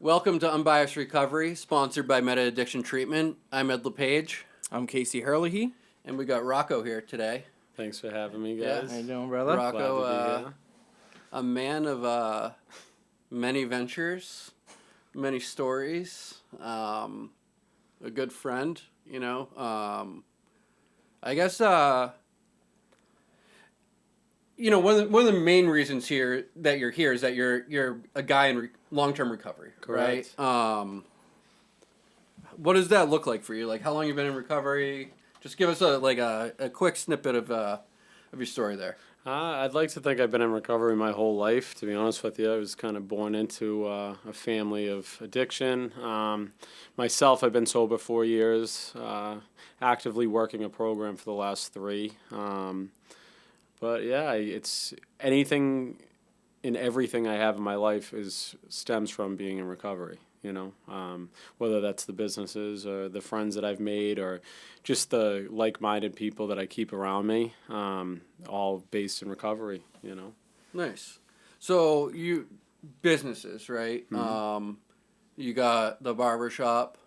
Welcome to Unbiased Recovery, sponsored by Meta Addiction Treatment. I'm Ed LePage. I'm Casey Hurley. And we got Rocco here today. Thanks for having me, Yeah. guys. How you doing, brother? Rocco, Glad to be here. a man of many ventures, many stories, a good friend, you know. I guess, you know, one of the main reasons here that you're here is that you're a guy in long-term recovery, Correct. right? What does that look like for you? Like, how long you been in recovery? Just give us a quick snippet of your story there. I'd like to think I've been in recovery my whole life, to be honest with you. I was kind of born into a family of addiction. Myself, I've been sober 4 years, actively working a program for the last 3. But yeah, it's anything and everything I have in my life stems from being in recovery. You know, whether that's the businesses or the friends that I've made or just the like-minded people that I keep around me, all based in recovery, you know. Nice. So businesses, right? Mm-hmm. You got the barbershop,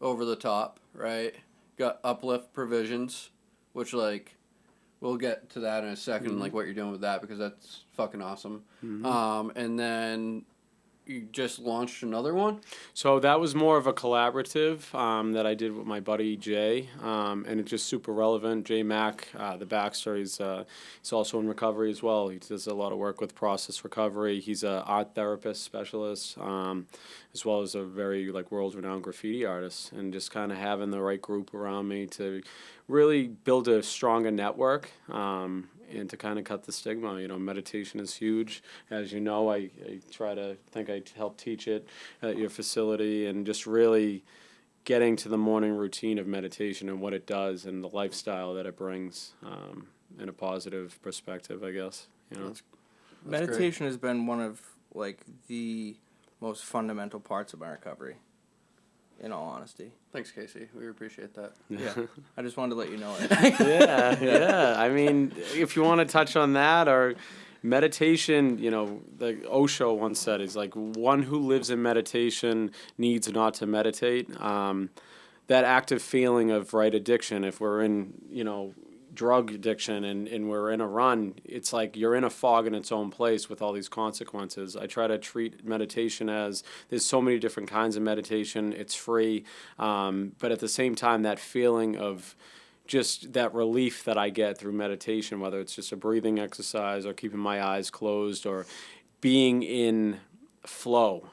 Over the Top, right? Got Uplift Provisions, which we'll get to that in a second, Mm-hmm. like what you're doing with that because that's fucking awesome. Mm-hmm. And then you just launched another one? So that was more of a collaborative that I did with my buddy Jay, and it's just super relevant. Jay Mack, the backstory, he's also in recovery as well. He does a lot of work with process recovery. He's an art therapist specialist, as well as a very world-renowned graffiti artist. And just kind of having the right group around me to really build a stronger network. And to kind of cut the stigma. You know, meditation is huge. As you know, I try to think I help teach it at your facility, and just really getting to the morning routine of meditation and what it does and the lifestyle that it brings in a positive perspective, I guess. You know, That's Meditation has been one of the most fundamental parts of my recovery. In all honesty. Thanks, Casey. We appreciate that. Yeah. I just wanted to let you know it. yeah. I mean, if you want to touch on that or meditation, you know, the Osho once said, is one who lives in meditation needs not to meditate. That active feeling of addiction, if we're in, drug addiction and we're in a run, it's like you're in a fog in its own place with all these consequences. I try to treat meditation as there's so many different kinds of meditation. It's free. But at the same time, that feeling of just that relief that I get through meditation, whether it's just a breathing exercise or keeping my eyes closed or being in flow,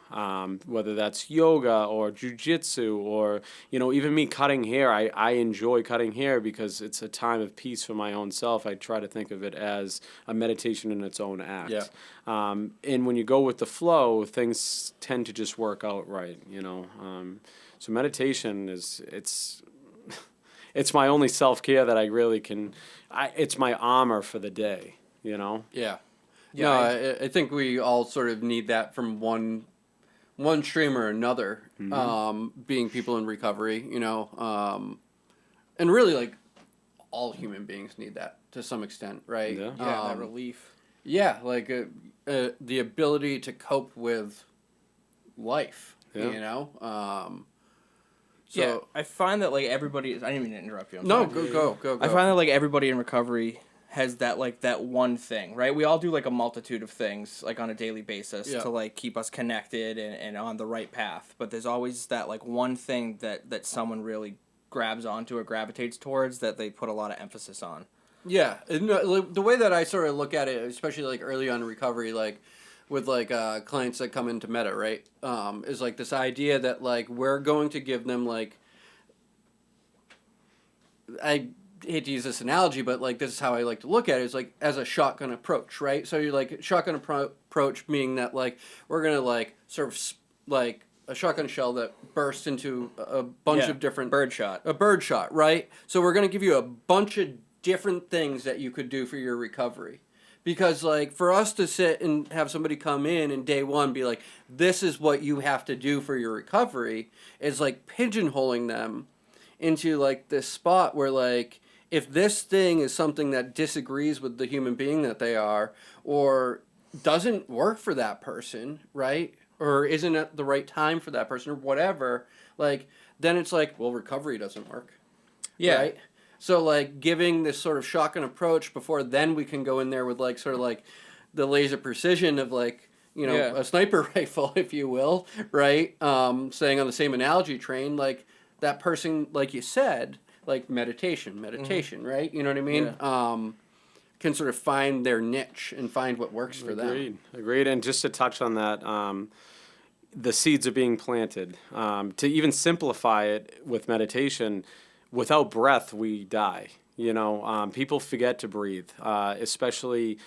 whether that's yoga or jujitsu or, even me cutting hair. I enjoy cutting hair because it's a time of peace for my own self. I try to think of it as a meditation in its own act. Yeah. And when you go with the flow, things tend to just work out right, So meditation it's my only self-care that I really can, it's my armor for the day, Yeah. Yeah, No, I think we all sort of need that from one stream or another, being people in recovery, and really all human beings need that to some extent, right? Yeah. That relief. Yeah, the ability to cope with life, Yeah. So I find that everybody I didn't mean to interrupt you. I'm No, sorry. go. I find that everybody in recovery has that that one thing, right? We all do a multitude of things on a daily basis to keep us connected and on the right path. But there's always that one thing that someone really grabs onto or gravitates towards that they put a lot of emphasis on. Yeah, and, the way that I sort of look at it, especially early on in recovery, with clients that come into Meta, right, is this idea that we're going to give them I hate to use this analogy, but this is how I like to look at it, is as a shotgun approach, right? So you're shotgun approach meaning that we're gonna sort of a shotgun shell that bursts into a bunch of different birdshot. a bird shot, right? So we're gonna give you a bunch of different things that you could do for your recovery. Because, for us to sit and have somebody come in day one be this is what you have to do for your recovery, is pigeonholing them into, this spot where, if this thing is something that disagrees with the human being that they are or doesn't work for that person, right? or isn't it the right time for that person or whatever, like, then it's like, well, recovery doesn't work. Yeah. Right? So, like, giving this sort of shotgun approach before then we can go in there with, like, sort of like the laser precision of, like, a sniper rifle, if you will, right? Staying on the same analogy train, like, that person, like you said, like, meditation, right? You know what I mean? Yeah. Can sort of find their niche and find what works for them. Agreed. And just to touch on that, the seeds are being planted. To even simplify it with meditation, without breath, we die. People forget to breathe, especially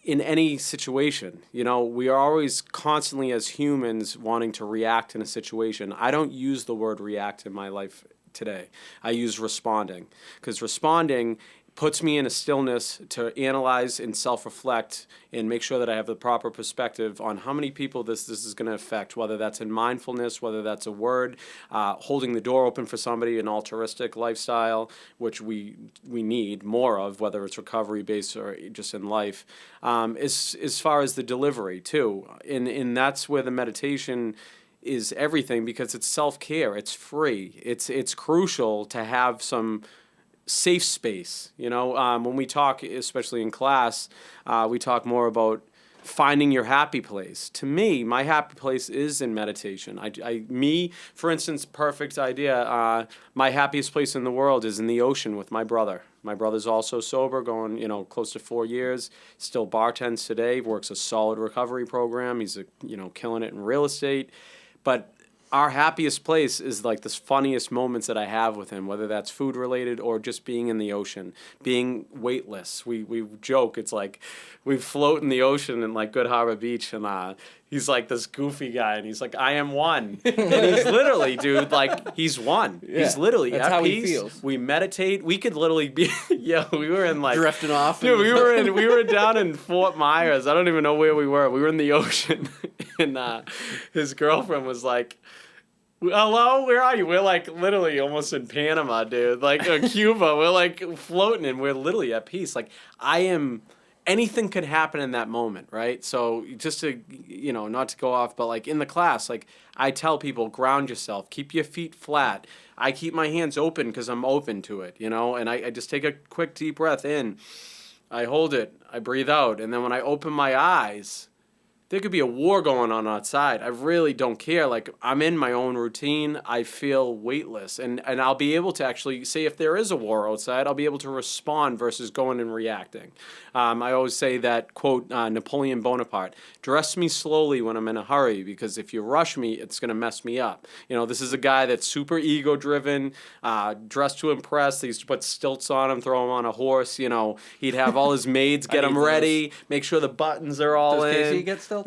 in any situation. We are always constantly as humans wanting to react in a situation. I don't use the word react in my life today. I use responding, because responding puts me in a stillness to analyze and self-reflect and make sure that I have the proper perspective on how many people this is going to affect, whether that's in mindfulness, whether that's a word, holding the door open for somebody, an altruistic lifestyle, which we need more of, whether it's recovery-based or just in life, as far as the delivery, too. And that's where the meditation is everything, because it's self-care, it's free, it's crucial to have some safe space. When we talk, especially in class, we talk more about finding your happy place. To me, my happy place is in meditation. For instance, perfect idea. My happiest place in the world is in the ocean with my brother. My brother's also sober, going close to 4 years. Still bartends today. Works a solid recovery program. He's killing it in real estate. But our happiest place is like the funniest moments that I have with him, whether that's food related or just being in the ocean, being weightless. We joke, it's like we float in the ocean in like Good Harbor Beach, and he's like this goofy guy, and he's like, I am one. And he's literally, dude, like, he's one. Yeah, he's literally that's at how peace. He feels. We meditate. We could literally be, we were in like drifting off. Dude, we were down in Fort Myers. I don't even know where we were. We were in the ocean, and his girlfriend was like, hello, where are you? We're like literally almost in Panama, dude. Like Cuba. We're like floating, and we're literally at peace. Like, anything could happen in that moment, right? So just to, not to go off, but like in the class, like I tell people, ground yourself, keep your feet flat. I keep my hands open because I'm open to it, and I just take a quick deep breath in. I hold it, I breathe out, and then when I open my eyes, there could be a war going on outside. I really don't care. Like, I'm in my own routine. I feel weightless. And I'll be able to actually say, if there is a war outside, I'll be able to respond versus going and reacting. I always say that, quote, Napoleon Bonaparte, dress me slowly when I'm in a hurry, because if you rush me, it's going to mess me up. This is a guy that's super ego-driven, dressed to impress. They used to put stilts on him, throw him on a horse. He'd have all his maids get him ready, make sure the buttons are all in. Does Casey get stilts? But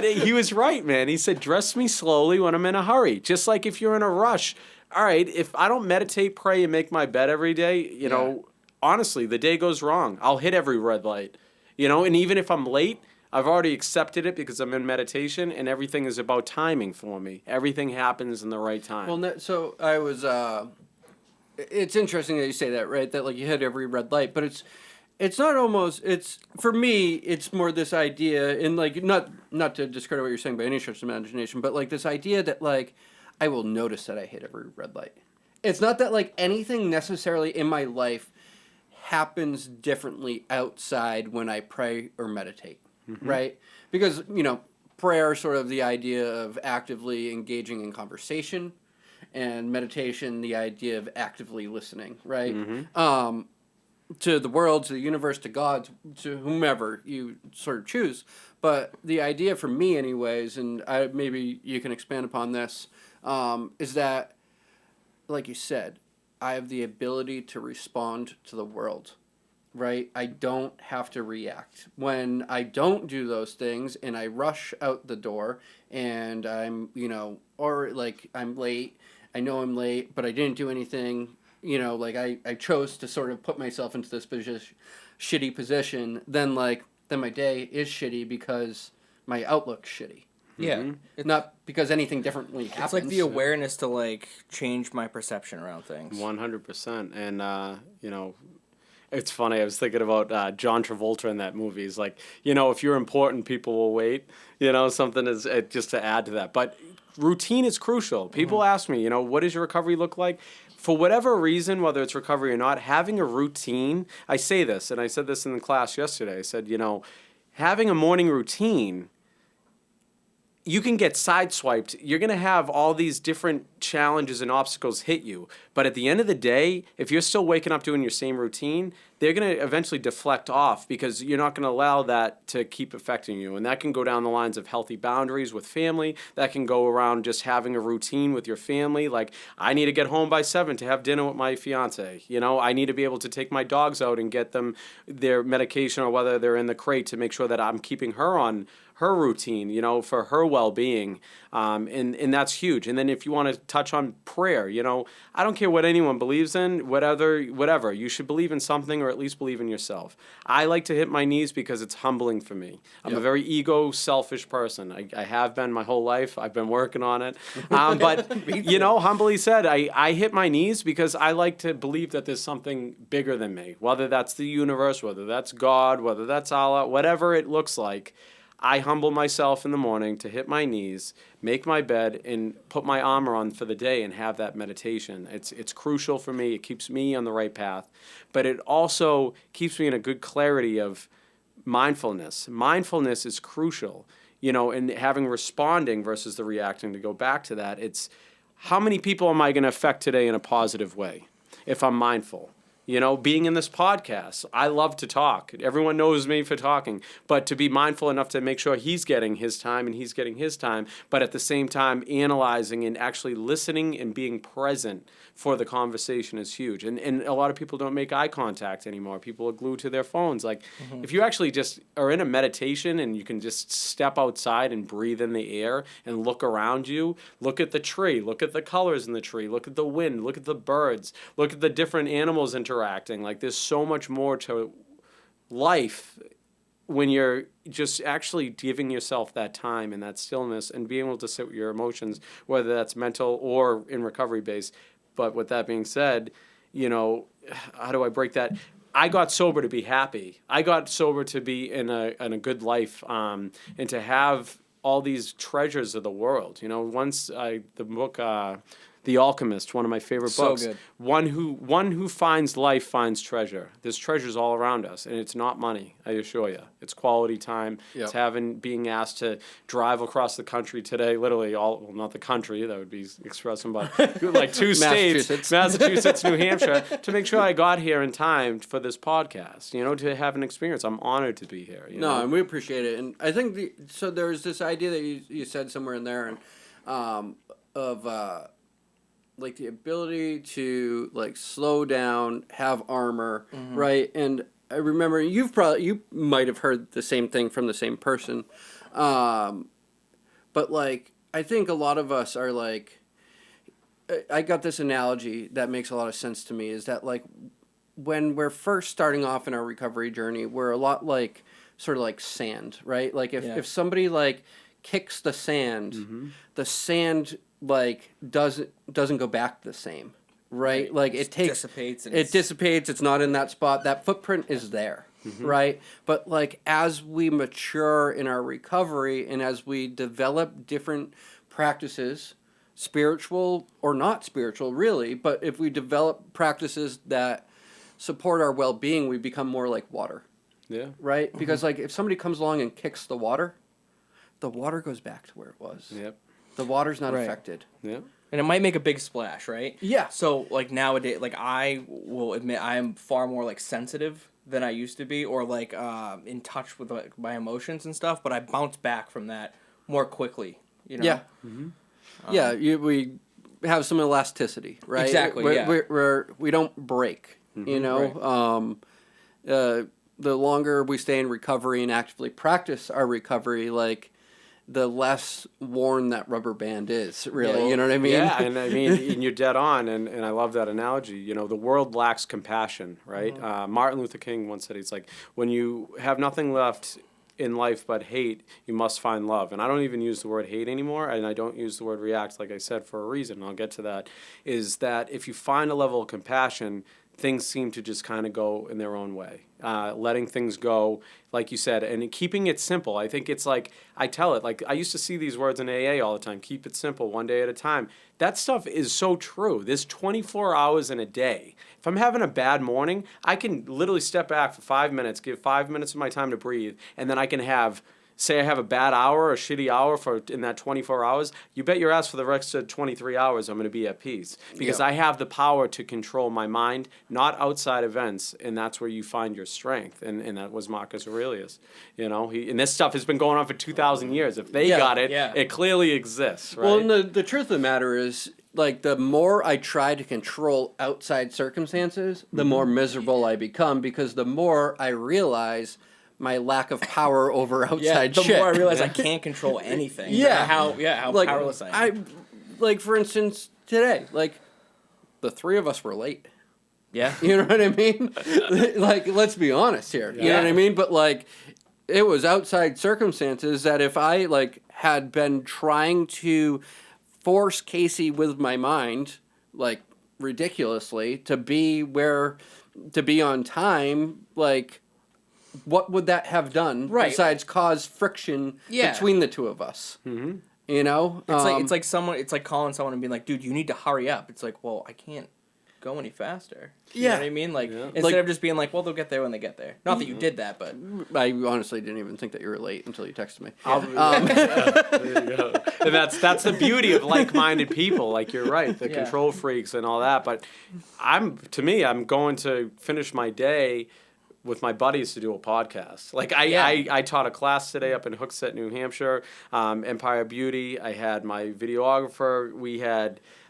he was right, man. He said, dress me slowly when I'm in a hurry. Just like if you're in a rush. All right, if I don't meditate, pray, and make my bed every day, honestly, the day goes wrong. I'll hit every red light, and even if I'm late, I've already accepted it because I'm in meditation, and everything is about timing for me. Everything happens in the right time. Well, so I was, it's interesting that you say that, right? That like you hit every red light, but it's not almost, it's, for me, it's more this idea, and like, not to discredit what you're saying by any stretch of imagination, but like this idea that like, I will notice that I hit every red light. It's not that like anything necessarily in my life happens differently outside when I pray or meditate, right? Because, prayer is sort of the idea of actively engaging in conversation, and meditation, the idea of actively listening, right? To the world, to the universe, to God, to whomever you sort of choose. But the idea for me anyways, and maybe you can expand upon this, is that, like you said, I have the ability to respond to the world, right? I don't have to react. When I don't do those things and I rush out the door and I'm, or like I'm late, I know I'm late, but I didn't do anything, like I chose to sort of put myself into this shitty position, then my day is shitty because my outlook's shitty. Yeah. It's not because anything differently happens. It's like the awareness to change my perception around things. 100%. And, It's funny. I was thinking about John Travolta in that movie. He's like, if you're important, people will wait. Something is just to add to that. But routine is crucial. People ask me, what does your recovery look like? For whatever reason, whether it's recovery or not, having a routine. I say this, and I said this in the class yesterday. I said, having a morning routine, you can get sideswiped. You're going to have all these different challenges and obstacles hit you. But at the end of the day, if you're still waking up doing your same routine, they're going to eventually deflect off because you're not going to allow that to keep affecting you. And that can go down the lines of healthy boundaries with family. That can go around just having a routine with your family. Like, I need to get home by 7 to have dinner with my fiance. I need to be able to take my dogs out and get them their medication or whether they're in the crate to make sure that I'm keeping her on her routine, for her well-being. And that's huge. And then if you want to touch on prayer, I don't care what anyone believes in, whatever. You should believe in something or at least believe in yourself. I like to hit my knees because it's humbling for me. I'm a very ego, selfish person. I have been my whole life. I've been working on it. But, humbly said, I hit my knees because I like to believe that there's something bigger than me, whether that's the universe, whether that's God, whether that's Allah, whatever it looks like. I humble myself in the morning to hit my knees, make my bed, and put my armor on for the day and have that meditation. It's crucial for me. It keeps me on the right path. But it also keeps me in a good clarity of mindfulness. Mindfulness is crucial, in having responding versus the reacting. To go back to that, it's how many people am I going to affect today in a positive way if I'm mindful? Being in this podcast, I love to talk. Everyone knows me for talking, but to be mindful enough to make sure he's getting his time and he's getting his time, but at the same time, analyzing and actually listening and being present for the conversation is huge. And a lot of people don't make eye contact anymore. People are glued to their phones. Like, if you actually just are in a meditation and you can just step outside and breathe in the air and look around you, look at the tree, look at the colors in the tree, look at the wind, look at the birds, look at the different animals interacting. Like, there's so much more to life when you're just actually giving yourself that time and that stillness and being able to sit with your emotions, whether that's mental or in recovery based. But with that being said, how do I break that? I got sober to be happy. I got sober to be in a good life, and to have all these treasures of the world. Once the book The Alchemist, one of my favorite books. So good. One who finds life finds treasure. There's treasures all around us, and it's not money, I assure you. It's quality time. Yep. It's being asked to drive across the country today, literally not the country, that would be expressing, but like 2 states, Massachusetts, New Hampshire, to make sure I got here in time for this podcast, to have an experience. I'm honored to be here. No, and we appreciate it. And I think, so there's this idea that you said somewhere in there, and of like the ability to like slow down, have armor, right? And I remember you might have heard the same thing from the same person, but like I think a lot of us are like, I got this analogy that makes a lot of sense to me, is that like when we're first starting off in our recovery journey, we're a lot like sort of like sand, right? Like if somebody like kicks the sand like doesn't go back the same, right? Like it dissipates. It's not in that spot. That footprint is there, right? But like as we mature in our recovery and as we develop different practices, spiritual or not spiritual, really, but if we develop practices that support our well-being, we become more like water. Yeah. Right? Because like if somebody comes along and kicks the water goes back to where it was. Yep. The water's not affected. Yeah. And it might make a big splash, right? Yeah. So, like, nowadays, like, I will admit I am far more, like, sensitive than I used to be, or, like, in touch with, like, my emotions and stuff, but I bounce back from that more quickly, Yeah. We have some elasticity, right? Exactly, We don't break, Right. The longer we stay in recovery and actively practice our recovery, like, the less worn that rubber band is, really. You know what I mean? Yeah, and you're dead on, and I love that analogy. The world lacks compassion, right? Martin Luther King once said, it's like, when you have nothing left in life but hate, you must find love. And I don't even use the word hate anymore, and I don't use the word react, like I said, for a reason, and I'll get to that, is that if you find a level of compassion, things seem to just kind of go in their own way. Letting things go, like you said, and keeping it simple. I think it's like, I tell it, like I used to see these words in AA all the time, keep it simple, one day at a time. That stuff is so true. There's 24 hours in a day. If I'm having a bad morning, I can literally step back for 5 minutes, give 5 minutes of my time to breathe, and then I can have, say I have a bad hour, a shitty hour in that 24 hours, you bet your ass for the rest of 23 hours I'm going to be at peace. Because I have the power to control my mind, not outside events, and that's where you find your strength. And that was Marcus Aurelius. You know, and this stuff has been going on for 2,000 years. If they got it, it clearly exists, right? Well, and the truth of the matter is, like, the more I try to control outside circumstances, the more miserable I become, because the more I realize my lack of power over outside shit. The more I realize I can't control anything. How like, powerless I am. Like, for instance, today, like, the three of us were late. Yeah. You know what I mean? Like, let's be honest here. You know what I mean? But, like, it was outside circumstances that if I, like, had been trying to force Casey with my mind, like, ridiculously, to be on time, like, what would that have done besides cause friction between the two of us? Mm-hmm. You know, it's like calling someone and being like, "Dude, you need to hurry up." It's like, well, I can't go any faster. You know what I mean? Like, instead of just being like, well, they'll get there when they get there. Not that you did that, but I honestly didn't even think that you were late until you texted me. There you go. And that's the beauty of like-minded people. Like, you're right, the control freaks and all that. But I'm going to finish my day with my buddies to do a podcast. Like, I taught a class today up in Hooksett, New Hampshire, Empire Beauty. I had my videographer.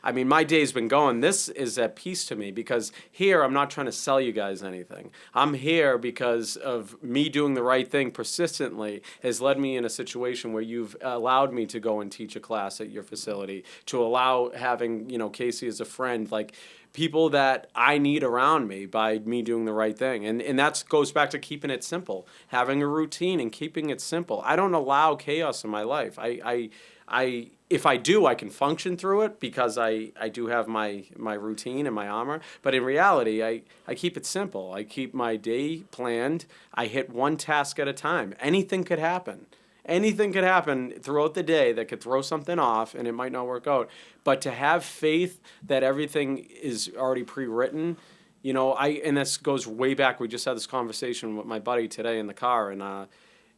My day's been going. This is at peace to me, because here I'm not trying to sell you guys anything. I'm here because of me doing the right thing persistently has led me in a situation where you've allowed me to go and teach a class at your facility, to allow having, Casey as a friend, like, people that I need around me by me doing the right thing. And that goes back to keeping it simple, having a routine and keeping it simple. I don't allow chaos in my life. If I do, I can function through it because I do have my routine and my armor. But in reality, I keep it simple. I keep my day planned. I hit one task at a time. Anything could happen. Anything could happen throughout the day that could throw something off, and it might not work out. But to have faith that everything is already pre-written, and this goes way back. We just had this conversation with my buddy today in the car, and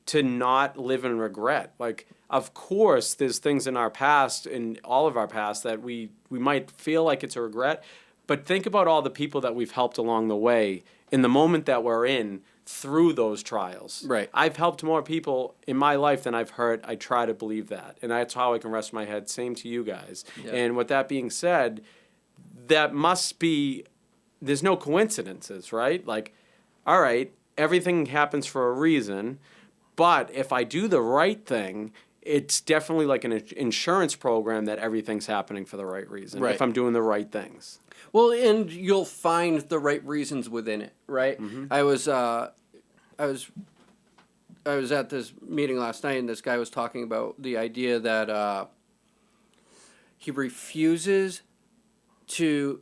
to not live in regret. Like, of course, there's things in our past, in all of our past, that we might feel like it's a regret. But think about all the people that we've helped along the way in the moment that we're in, through those trials. Right. I've helped more people in my life than I've hurt. I try to believe that. And that's how I can rest my head. Same to you guys. Yeah. And with that being said, there's no coincidences, right? Like, all right, everything happens for a reason, but if I do the right thing, it's definitely like an insurance program that everything's happening for the right reason, if I'm doing the right things. Well, and you'll find the right reasons within it, right? Mm-hmm. I was at this meeting last night, and this guy was talking about the idea that he refuses to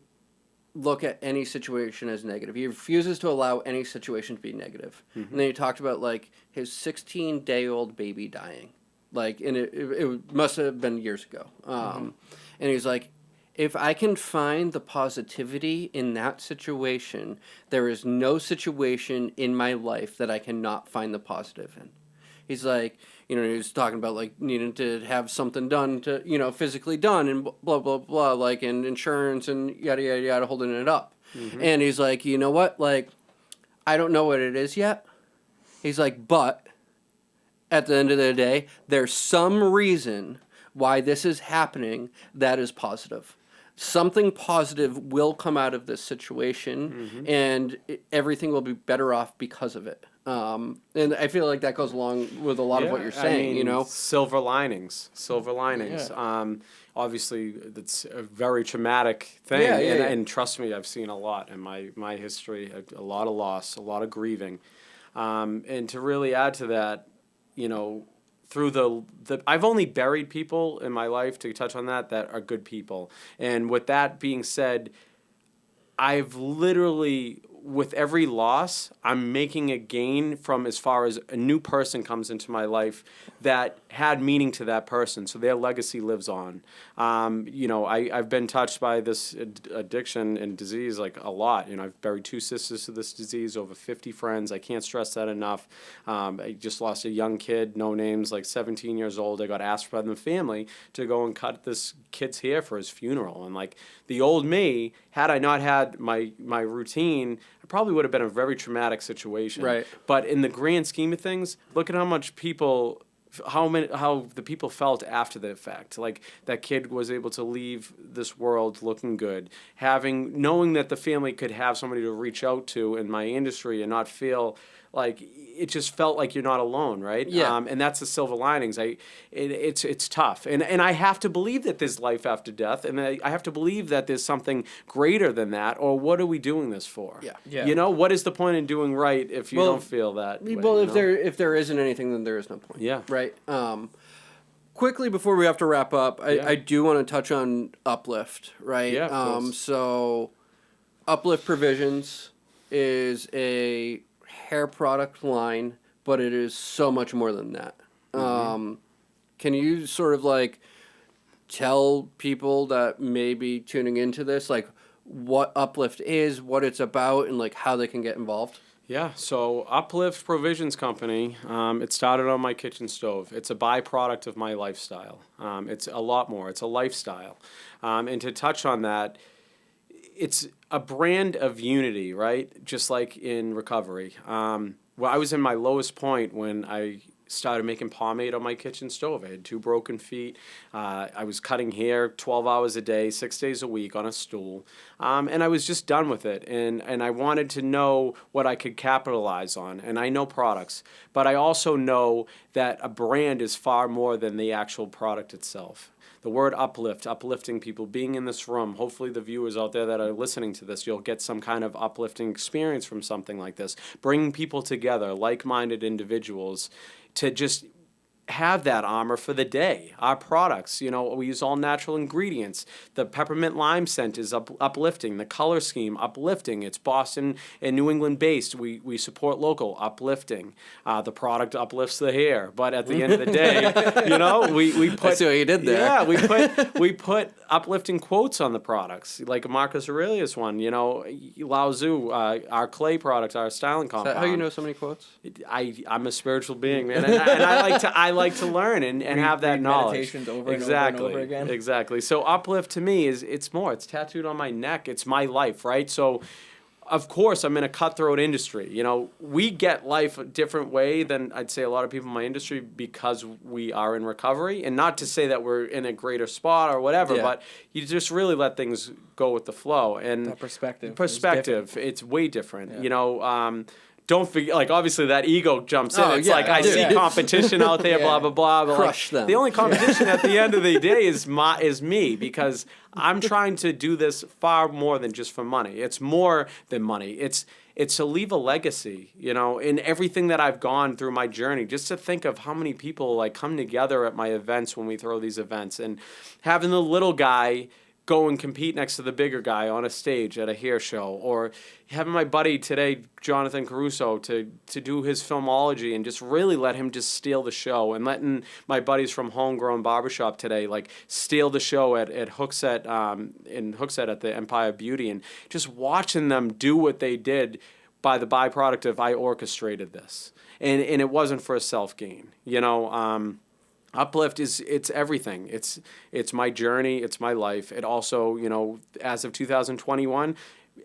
look at any situation as negative. He refuses to allow any situation to be negative. Mm-hmm. And then he talked about, like, his 16-day-old baby dying. Like, and it must have been years ago. And he's like, if I can find the positivity in that situation, there is no situation in my life that I cannot find the positive in. He's like, he was talking about, like, needing to have something done to, physically done, and blah, blah, blah, like, and insurance and yada, yada, yada, holding it up. Mm-hmm. And he's like, you know what? Like, I don't know what it is yet. He's like, but at the end of the day, there's some reason why this is happening that is positive. Something positive will come out of this situation, and everything will be better off because of it. And I feel like that goes along with a lot of what you're saying, Silver linings. Yeah. Obviously, that's a very traumatic thing. And trust me, I've seen a lot in my history, a lot of loss, a lot of grieving. And to really add to that, through the I've only buried people in my life, to touch on that are good people. And with that being said, I've literally, with every loss, I'm making a gain from as far as a new person comes into my life that had meaning to that person, so their legacy lives on. I've been touched by this addiction and disease like a lot. I've buried 2 sisters to this disease, over 50 friends. I can't stress that enough. I just lost a young kid, no names, like 17 years old. I got asked by the family to go and cut this kid's hair for his funeral, and like the old me, had I not had my routine, it probably would have been a very traumatic situation. Right. But in the grand scheme of things, look at how much how the people felt after the fact. Like, that kid was able to leave this world looking good, knowing that the family could have somebody to reach out to in my industry and not feel like it just felt like you're not alone, right? Yeah. And that's the silver linings. It's tough, and I have to believe that there's life after death, and I have to believe that there's something greater than that. Or what are we doing this for? Yeah. Yeah. What is the point in doing right if you don't feel that way, Well, if there isn't anything, then there is no point. Yeah. Right. Quickly before we have to wrap up, I do want to touch on Uplift. Right. Yeah, of course. So, Uplift Provisions is a hair product line, but it is so much more than that. Can you sort of like tell people that may be tuning into this, like what Uplift is, what it's about, and like how they can get involved? Yeah, so Uplift Provisions Company, it started on my kitchen stove. It's a byproduct of my lifestyle. It's a lot more. It's a lifestyle. And to touch on that, it's a brand of unity, right? Just like in recovery. I was in my lowest point when I started making pomade on my kitchen stove. I had 2 broken feet. I was cutting hair 12 hours a day, 6 days a week on a stool. And I was just done with it. And I wanted to know what I could capitalize on. And I know products. But I also know that a brand is far more than the actual product itself. The word uplift, uplifting people, being in this room. Hopefully the viewers out there that are listening to this, you'll get some kind of uplifting experience from something like this. Bringing people together, like-minded individuals, to just have that armor for the day. Our products, we use all natural ingredients. The peppermint lime scent is uplifting. The color scheme, uplifting. It's Boston and New England based. We support local, uplifting. The product uplifts the hair. But at the end of the day, we put... I see what you did there. Yeah, we put uplifting quotes on the products, like Marcus Aurelius one, Lao Tzu, our clay product, our styling compound. Is that how you know so many quotes? I'm a spiritual being, man, and I like to learn and have that knowledge. Meditations over Exactly. and over again. Exactly. So uplift to me it's more. It's tattooed on my neck. It's my life, right? So, of course, I'm in a cutthroat industry. We get life a different way than I'd say a lot of people in my industry because we are in recovery. And not to say that we're in a greater spot or whatever, but you just really let things go with the flow. And That perspective. it's way different. Yeah. Don't forget, like, obviously that ego jumps in. It's like, I dude. see competition out there, blah, blah, blah. But Crush them. The only competition at the end of the day is me, because I'm trying to do this far more than just for money. It's more than money. It's to leave a legacy, in everything that I've gone through my journey. Just to think of how many people, like, come together at my events when we throw these events, and having the little guy go and compete next to the bigger guy on a stage at a hair show, or having my buddy today, Jonathan Caruso, to do his filmology and just really let him just steal the show, and letting my buddies from Homegrown Barbershop today like steal the show at Hookset in Hookset at the Empire Beauty, and just watching them do what they did by the byproduct of I orchestrated this, and it wasn't for a self gain, Uplift it's everything. It's my journey. It's my life. It also, as of 2021,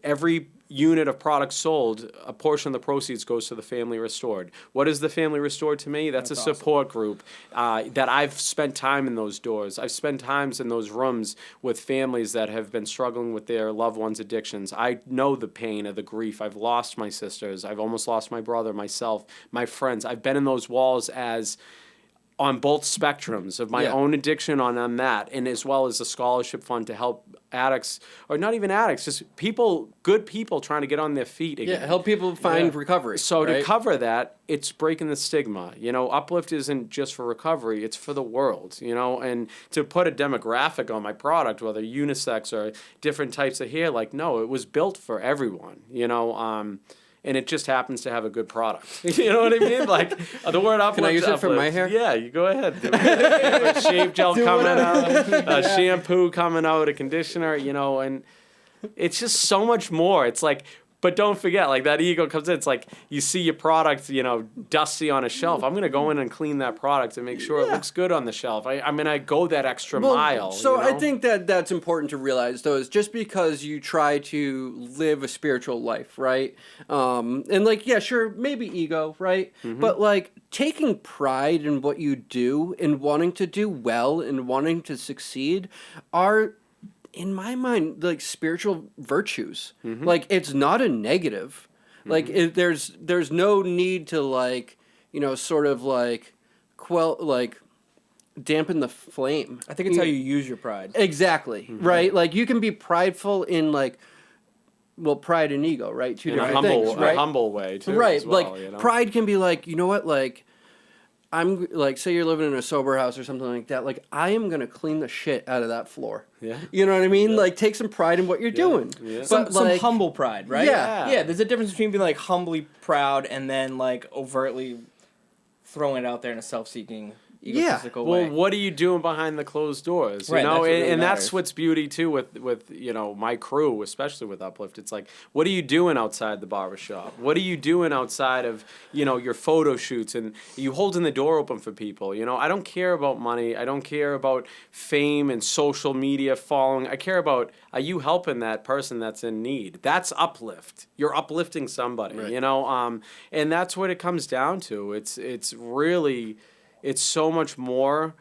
every unit of product sold, a portion of the proceeds goes to the Family Restored. What is the Family Restored to me? That's a support group that I've spent time in those doors. I've spent times in those rooms with families that have been struggling with their loved ones' addictions. I know the pain of the grief. I've lost my sisters. I've almost lost my brother, myself, my friends. I've been in those walls as on both spectrums of my own addiction on that, and as well as a scholarship fund to help addicts, or not even addicts, just good people trying to get on their feet again. Yeah, help people find recovery. So right? to cover that, it's breaking the stigma. Uplift isn't just for recovery, it's for the world, and to put a demographic on my product, whether unisex or different types of hair, no, it was built for everyone, and it just happens to have a good product. You know what I mean? The word uplift. Can I use it for my hair? Yeah, you go ahead. Shave gel coming out, shampoo coming out, a conditioner, and it's just so much more. It's but don't forget, that ego comes in. It's you see your product, dusty on a shelf. I'm going to go in and clean that product and make sure it looks good on the shelf. I go that extra mile. So I think that's important to realize, though, is just because you try to live a spiritual life, right? And sure, maybe ego, right? Mm-hmm. But taking pride in what you do and wanting to do well and wanting to succeed are, in my mind, spiritual virtues. Mm-hmm. It's not a negative. Mm-hmm. There's no need to sort of quell, dampen the flame. I think it's how you use your pride. Exactly. Mm-hmm. Right. You can be prideful in pride and ego, right? Two In a different things, right? humble way too. Right. As well, pride can be you know what, I'm say you're living in a sober house or something like that. I am gonna clean the shit out of that floor. Yeah. You know what I mean? Yeah. Take some pride in what you're doing. Yeah. But Some humble pride, right? Yeah. Yeah. There's a difference between being humbly proud and then overtly throwing it out there in a self-seeking, egotistical way. Well, what are you doing behind the closed doors? Right, that's what really and matters. that's what's beauty too with my crew, especially with Uplift. It's what are you doing outside the barbershop? What are you doing outside of your photo shoots? And are you holding the door open for people? I don't care about money. I don't care about fame and social media following. I care about, are you helping that person that's in need? That's uplift. You're uplifting somebody. Right. And that's what it comes down to. It's really. It's so much more,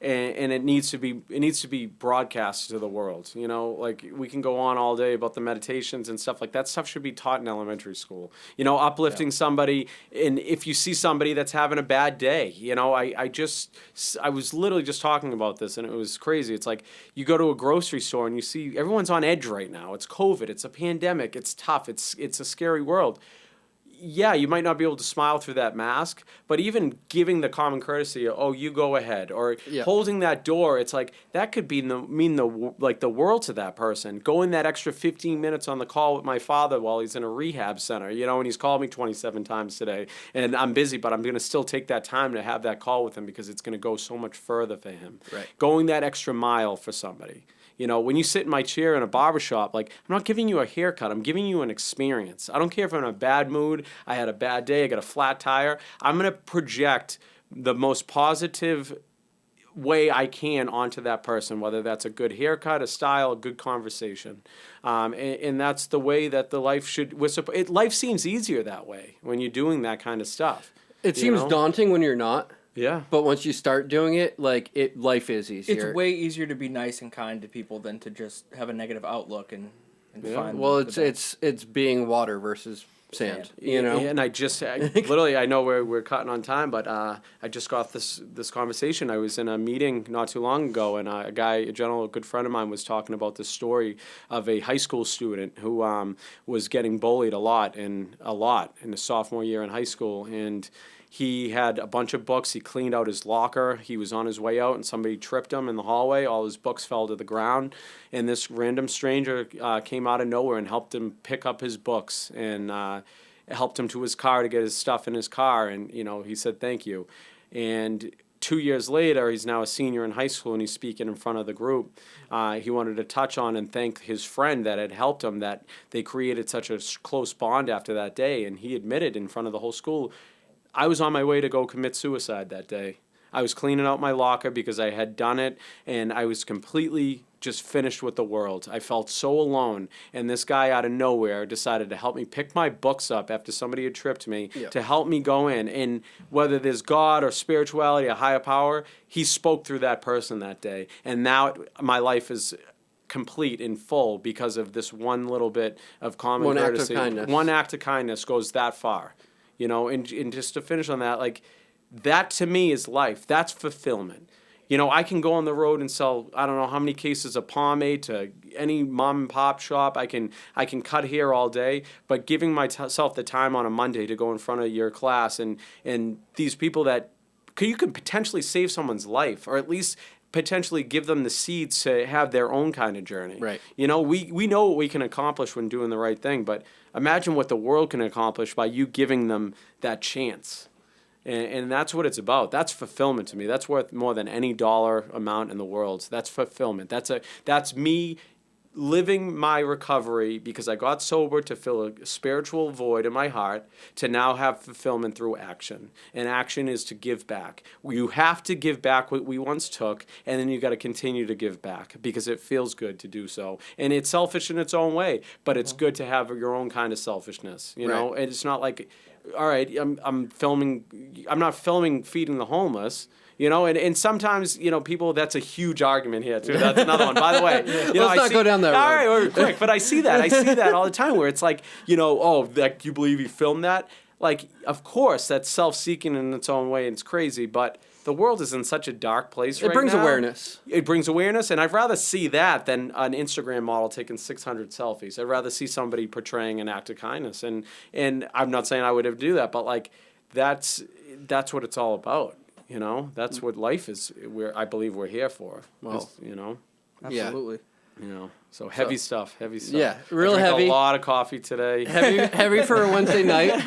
and it needs to be broadcast to the world. We can go on all day about the meditations and stuff that stuff should be taught in elementary school. Uplifting somebody, and if you see somebody that's having a bad day, I was literally just talking about this, and it was crazy. It's you go to a grocery store and you see everyone's on edge right now. It's COVID. It's a pandemic. It's tough. It's a scary world. Yeah, you might not be able to smile through that mask, but even giving the common courtesy, you go ahead, or holding that door, it's that could mean the world to that person. Going that extra 15 minutes on the call with my father while he's in a rehab center, and he's called me 27 times today, and I'm busy, but I'm going to still take that time to have that call with him because it's going to go so much further for him. Right. Going that extra mile for somebody. When you sit in my chair in a barbershop, I'm not giving you a haircut. I'm giving you an experience. I don't care if I'm in a bad mood, I had a bad day, I got a flat tire. I'm going to project the most positive way I can onto that person, whether that's a good haircut, a style, a good conversation. And that's the way that the life should... life seems easier that way when you're doing that kind of stuff. It seems daunting when you're not. Yeah. But once you start doing it, life is easier. It's way easier to be nice and kind to people than to just have a negative outlook and find. Well, it's being water versus sand. And I just literally, I know we're cutting on time, but I just got this conversation. I was in a meeting not too long ago, and a good friend of mine was talking about this story of a high school student who was getting bullied a lot in his sophomore year in high school, and he had a bunch of books. He cleaned out his locker. He was on his way out, and somebody tripped him in the hallway. All his books fell to the ground, and this random stranger came out of nowhere and helped him pick up his books and helped him to his car to get his stuff in his car. And he said thank you. And 2 years later, he's now a senior in high school, and he's speaking in front of the group. He wanted to touch on and thank his friend that had helped him, that they created such a close bond after that day. And he admitted in front of the whole school, I was on my way to go commit suicide that day. I was cleaning out my locker because I had done it, and I was completely just finished with the world. I felt so alone, and this guy out of nowhere decided to help me pick my books up after somebody had tripped me, to help me go in. And whether there's God or spirituality, a higher power, he spoke through that person that day. And now my life is complete in full because of this one little bit of common courtesy. Act of kindness. One act of kindness goes that far. And just to finish on that, that to me is life. That's fulfillment. You know, I can go on the road and sell, I don't know how many cases of pomade to any mom and pop shop. I can cut hair all day, but giving myself the time on a Monday to go in front of your class and these people that you could potentially save someone's life, or at least potentially give them the seeds to have their own kind of journey. Right. You know, we know what we can accomplish when doing the right thing, but imagine what the world can accomplish by you giving them that chance. And that's what it's about. That's fulfillment to me. That's worth more than any dollar amount in the world. That's fulfillment. That's me living my recovery because I got sober to fill a spiritual void in my heart, to now have fulfillment through action. And action is to give back. You have to give back what we once took, and then you got to continue to give back because it feels good to do so. And it's selfish in its own way, but it's good to have your own kind of selfishness, you know? And it's not like, all right, I'm not filming feeding the homeless. You know, and sometimes, you know, people, that's a huge argument here, too. That's another one. By the way, you know, let's not go down that road. All right, quick. But I see that all the time where it's like, you know, oh, that, you believe you filmed that? Like, of course, that's self-seeking in its own way, and it's crazy, but the world is in such a dark place right now. It brings awareness. It brings awareness, and I'd rather see that than an Instagram model taking 600 selfies. I'd rather see somebody portraying an act of kindness, and I'm not saying I would ever do that, but, like, that's what it's all about. You know, that's what life is. I believe we're here for. Well, you know, Absolutely. you know, so heavy stuff. Yeah, real I drank heavy. A lot of coffee today. Heavy for a Wednesday night.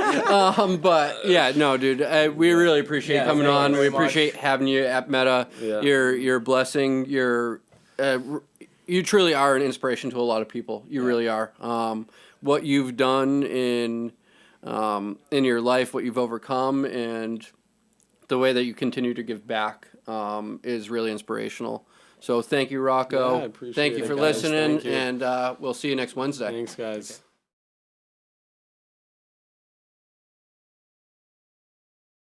But yeah, no, dude, we really appreciate you coming on. We appreciate having you at Meta. Yeah. Your blessing. You truly are an inspiration to a lot of people. You really are. What you've done in your life, what you've overcome, and the way that you continue to give back is really inspirational. So thank you, Rocco. Yeah, I appreciate thank you it, for guys. listening, Thank you. and we'll see you next Wednesday. Thanks, guys.